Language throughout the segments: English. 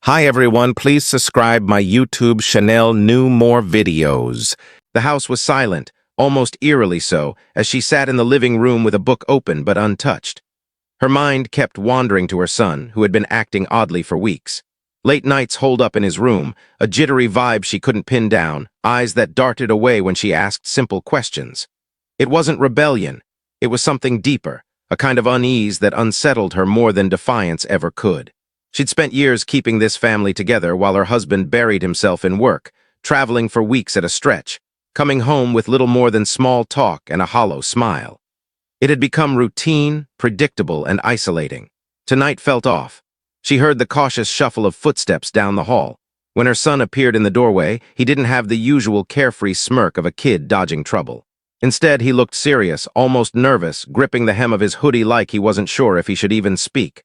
Hi everyone, please subscribe my YouTube channel new more videos. The house was silent, almost eerily so, as she sat in the living room with a book open but untouched. Her mind kept wandering to her son, who had been acting oddly for weeks. Late nights holed up in his room, a jittery vibe she couldn't pin down, eyes that darted away when she asked simple questions. It wasn't rebellion, it was something deeper, a kind of unease that unsettled her more than defiance ever could. She'd spent years keeping this family together while her husband buried himself in work, traveling for weeks at a stretch, coming home with little more than small talk and a hollow smile. It had become routine, predictable, and isolating. Tonight felt off. She heard the cautious shuffle of footsteps down the hall. When her son appeared in the doorway, he didn't have the usual carefree smirk of a kid dodging trouble. Instead, he looked serious, almost nervous, gripping the hem of his hoodie like he wasn't sure if he should even speak.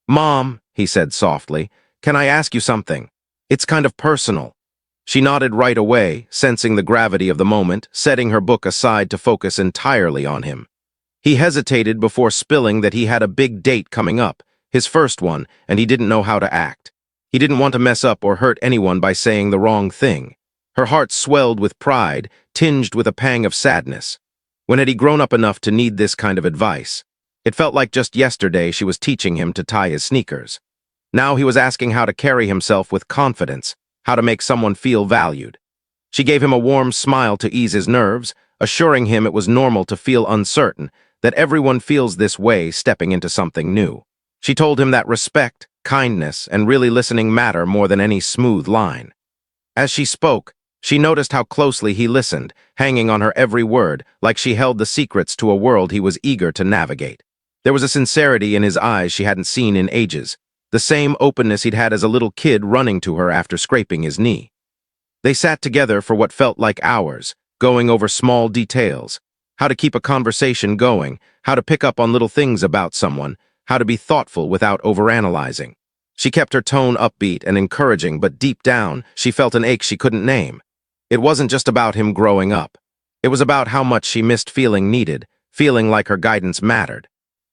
"Mom," he said softly, "can I ask you something? It's kind of personal." She nodded right away, sensing the gravity of the moment, setting her book aside to focus entirely on him. He hesitated before spilling that he had a big date coming up, his first one, and he didn't know how to act. He didn't want to mess up or hurt anyone by saying the wrong thing. Her heart swelled with pride, tinged with a pang of sadness. When had he grown up enough to need this kind of advice? It felt like just yesterday she was teaching him to tie his sneakers. Now he was asking how to carry himself with confidence, how to make someone feel valued. She gave him a warm smile to ease his nerves, assuring him it was normal to feel uncertain, that everyone feels this way stepping into something new. She told him that respect, kindness, and really listening matter more than any smooth line. As she spoke, she noticed how closely he listened, hanging on her every word, like she held the secrets to a world he was eager to navigate. There was a sincerity in his eyes she hadn't seen in ages, the same openness he'd had as a little kid running to her after scraping his knee. They sat together for what felt like hours, going over small details, how to keep a conversation going, how to pick up on little things about someone, how to be thoughtful without overanalyzing. She kept her tone upbeat and encouraging, but deep down, she felt an ache she couldn't name. It wasn't just about him growing up. It was about how much she missed feeling needed, feeling like her guidance mattered.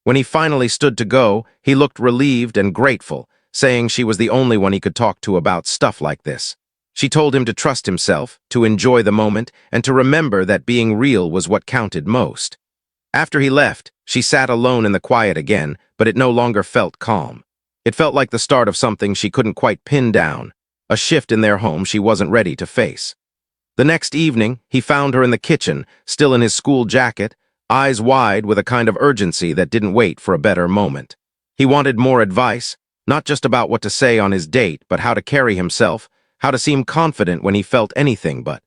When he finally stood to go, he looked relieved and grateful, saying she was the only one he could talk to about stuff like this. She told him to trust himself, to enjoy the moment, and to remember that being real was what counted most. After he left, she sat alone in the quiet again, but it no longer felt calm. It felt like the start of something she couldn't quite pin down, a shift in their home she wasn't ready to face. The next evening, he found her in the kitchen, still in his school jacket, eyes wide with a kind of urgency that didn't wait for a better moment. He wanted more advice, not just about what to say on his date, but how to carry himself, how to seem confident when he felt anything but.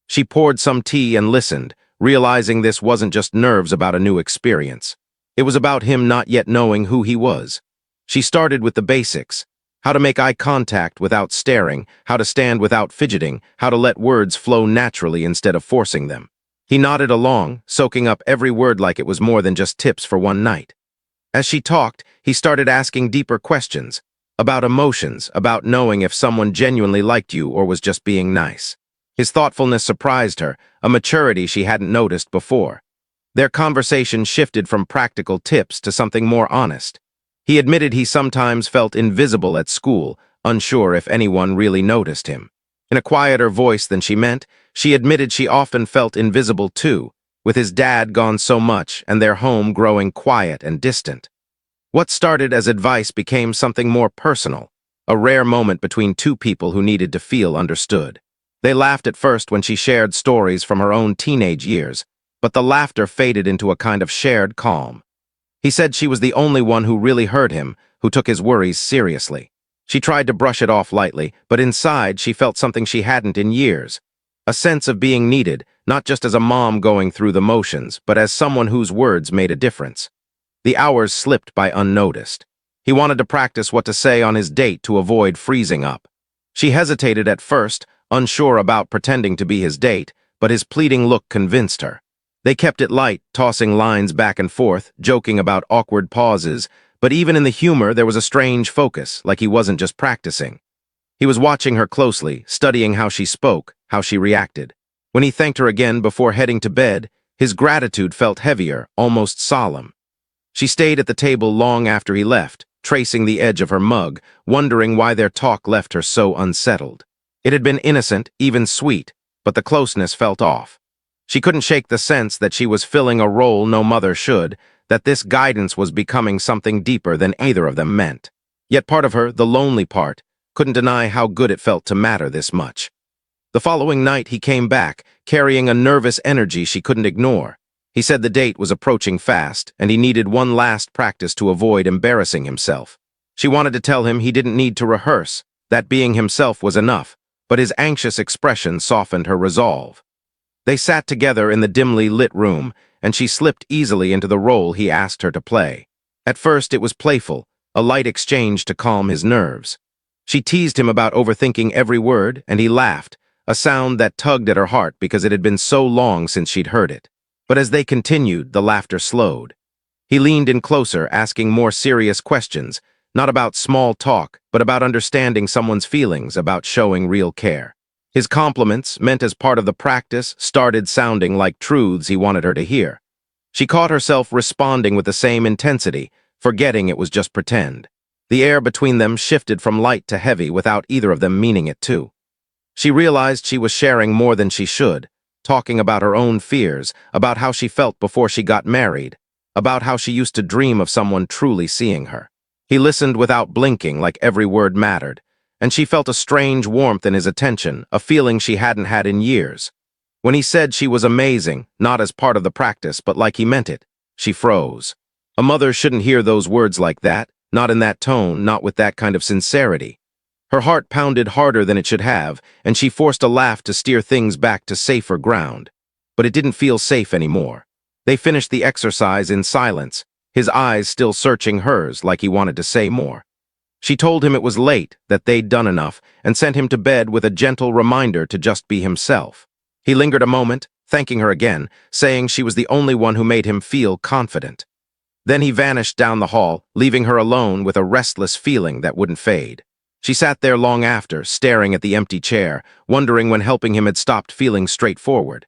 She poured some tea and listened, realizing this wasn't just nerves about a new experience. It was about him not yet knowing who he was. She started with the basics: how to make eye contact without staring, how to stand without fidgeting, how to let words flow naturally instead of forcing them. He nodded along, soaking up every word like it was more than just tips for one night. As she talked, he started asking deeper questions, about emotions, about knowing if someone genuinely liked you or was just being nice. His thoughtfulness surprised her, a maturity she hadn't noticed before. Their conversation shifted from practical tips to something more honest. He admitted he sometimes felt invisible at school, unsure if anyone really noticed him. In a quieter voice than she meant, she admitted she often felt invisible too, with his dad gone so much and their home growing quiet and distant. What started as advice became something more personal, a rare moment between two people who needed to feel understood. They laughed at first when she shared stories from her own teenage years, but the laughter faded into a kind of shared calm. He said she was the only one who really heard him, who took his worries seriously. She tried to brush it off lightly, but inside she felt something she hadn't in years. A sense of being needed, not just as a mom going through the motions, but as someone whose words made a difference. The hours slipped by unnoticed. He wanted to practice what to say on his date to avoid freezing up. She hesitated at first, unsure about pretending to be his date, but his pleading look convinced her. They kept it light, tossing lines back and forth, joking about awkward pauses, but even in the humor there was a strange focus, like he wasn't just practicing. He was watching her closely, studying how she spoke, how she reacted. When he thanked her again before heading to bed, his gratitude felt heavier, almost solemn. She stayed at the table long after he left, tracing the edge of her mug, wondering why their talk left her so unsettled. It had been innocent, even sweet, but the closeness felt off. She couldn't shake the sense that she was filling a role no mother should, that this guidance was becoming something deeper than either of them meant. Yet part of her, the lonely part, couldn't deny how good it felt to matter this much. The following night he came back, carrying a nervous energy she couldn't ignore. He said the date was approaching fast, and he needed one last practice to avoid embarrassing himself. She wanted to tell him he didn't need to rehearse, that being himself was enough, but his anxious expression softened her resolve. They sat together in the dimly lit room, and she slipped easily into the role he asked her to play. At first it was playful, a light exchange to calm his nerves. She teased him about overthinking every word, and he laughed, a sound that tugged at her heart because it had been so long since she'd heard it. But as they continued, the laughter slowed. He leaned in closer, asking more serious questions, not about small talk, but about understanding someone's feelings, about showing real care. His compliments, meant as part of the practice, started sounding like truths he wanted her to hear. She caught herself responding with the same intensity, forgetting it was just pretend. The air between them shifted from light to heavy without either of them meaning it to. She realized she was sharing more than she should, talking about her own fears, about how she felt before she got married, about how she used to dream of someone truly seeing her. He listened without blinking, like every word mattered, and she felt a strange warmth in his attention, a feeling she hadn't had in years. When he said she was amazing, not as part of the practice, but like he meant it, she froze. A mother shouldn't hear those words like that, not in that tone, not with that kind of sincerity. Her heart pounded harder than it should have, and she forced a laugh to steer things back to safer ground. But it didn't feel safe anymore. They finished the exercise in silence, his eyes still searching hers like he wanted to say more. She told him it was late, that they'd done enough, and sent him to bed with a gentle reminder to just be himself. He lingered a moment, thanking her again, saying she was the only one who made him feel confident. Then he vanished down the hall, leaving her alone with a restless feeling that wouldn't fade. She sat there long after, staring at the empty chair, wondering when helping him had stopped feeling straightforward.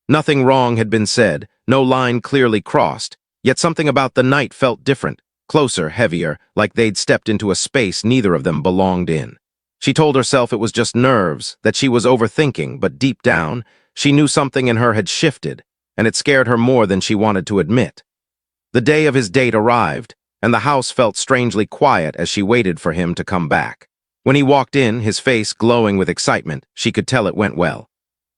Nothing wrong had been said, no line clearly crossed, yet something about the night felt different, closer, heavier, like they'd stepped into a space neither of them belonged in. She told herself it was just nerves, that she was overthinking, but deep down, she knew something in her had shifted, and it scared her more than she wanted to admit. The day of his date arrived, and the house felt strangely quiet as she waited for him to come back. When he walked in, his face glowing with excitement, she could tell it went well.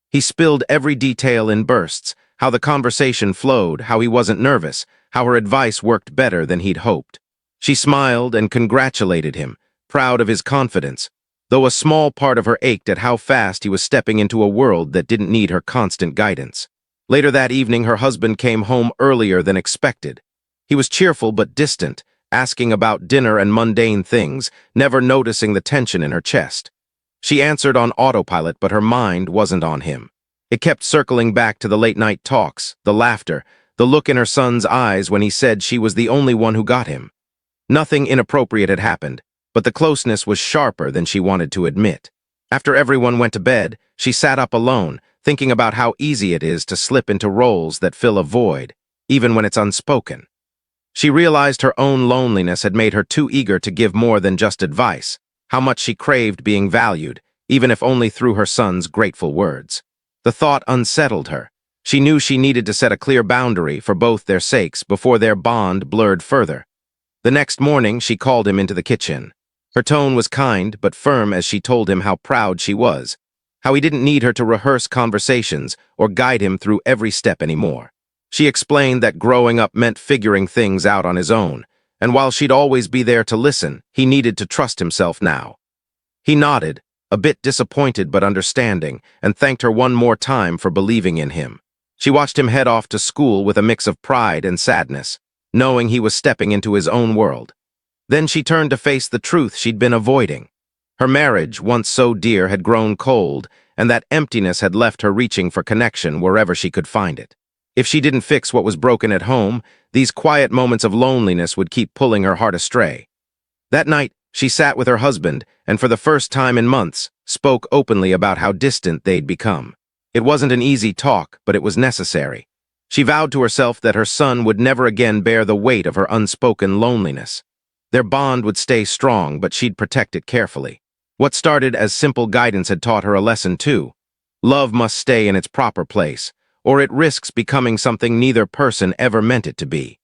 He spilled every detail in bursts, how the conversation flowed, how he wasn't nervous, how her advice worked better than he'd hoped. She smiled and congratulated him, proud of his confidence, though a small part of her ached at how fast he was stepping into a world that didn't need her constant guidance. Later that evening, her husband came home earlier than expected. He was cheerful but distant, asking about dinner and mundane things, never noticing the tension in her chest. She answered on autopilot, but her mind wasn't on him. It kept circling back to the late-night talks, the laughter, the look in her son's eyes when he said she was the only one who got him. Nothing inappropriate had happened, but the closeness was sharper than she wanted to admit. After everyone went to bed, she sat up alone, thinking about how easy it is to slip into roles that fill a void, even when it's unspoken. She realized her own loneliness had made her too eager to give more than just advice, how much she craved being valued, even if only through her son's grateful words. The thought unsettled her. She knew she needed to set a clear boundary for both their sakes before their bond blurred further. The next morning, she called him into the kitchen. Her tone was kind but firm as she told him how proud she was, how he didn't need her to rehearse conversations or guide him through every step anymore. She explained that growing up meant figuring things out on his own, and while she'd always be there to listen, he needed to trust himself now. He nodded, a bit disappointed but understanding, and thanked her one more time for believing in him. She watched him head off to school with a mix of pride and sadness, knowing he was stepping into his own world. Then she turned to face the truth she'd been avoiding. Her marriage, once so dear, had grown cold, and that emptiness had left her reaching for connection wherever she could find it. If she didn't fix what was broken at home, these quiet moments of loneliness would keep pulling her heart astray. That night, she sat with her husband, and for the first time in months, spoke openly about how distant they'd become. It wasn't an easy talk, but it was necessary. She vowed to herself that her son would never again bear the weight of her unspoken loneliness. Their bond would stay strong, but she'd protect it carefully. What started as simple guidance had taught her a lesson too. Love must stay in its proper place, or it risks becoming something neither person ever meant it to be.